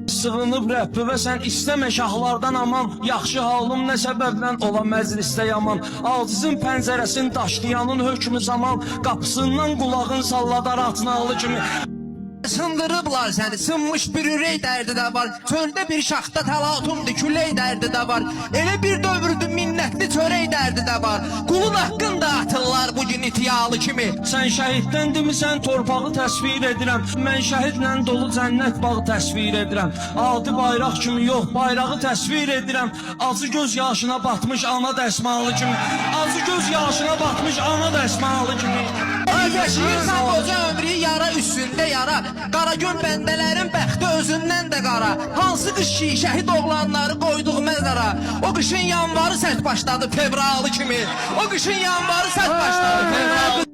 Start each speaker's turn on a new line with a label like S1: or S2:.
S1: Sığınıb rəbbivə sən istəmə şahlardan aman. Yaxşı halım nə səbəbdən ola məclisdə yaman. Acizin pəncərəsin daşlayanın hökmü zaman. Qapısından qulağın salladar atnalı kimi.
S2: Sındırıblar səni, sınmış bir ürək dərdi də var. Çöldə bir şaxta təlatumdur, külək dərdi də var. Elə bir dövrdür, minnətli çörək dərdi də var. Qulun haqqında atırlar bugün itiyalı kimi.
S1: Sən şəhiddən demisən, torpağı təsvir edirəm. Mən şəhidlə dolu cənnət bağı təsvir edirəm. Adi bayraq kimi yox, bayrağı təsvir edirəm. Acı göz yaşına batmış ana dəsmalı kimi. Acı göz yaşına batmış ana dəsmalı kimi.
S2: Yaşayırsan qoca ömrü yara üstündə yara. Qara gün bəndələrin bəxti özündən də qara. Hansı qış ki şəhid oğlanları qoyduq məzara. O qışın yanvarı sərt başladı fevralı kimi. O qışın yanvarı sərt başladı fevralı.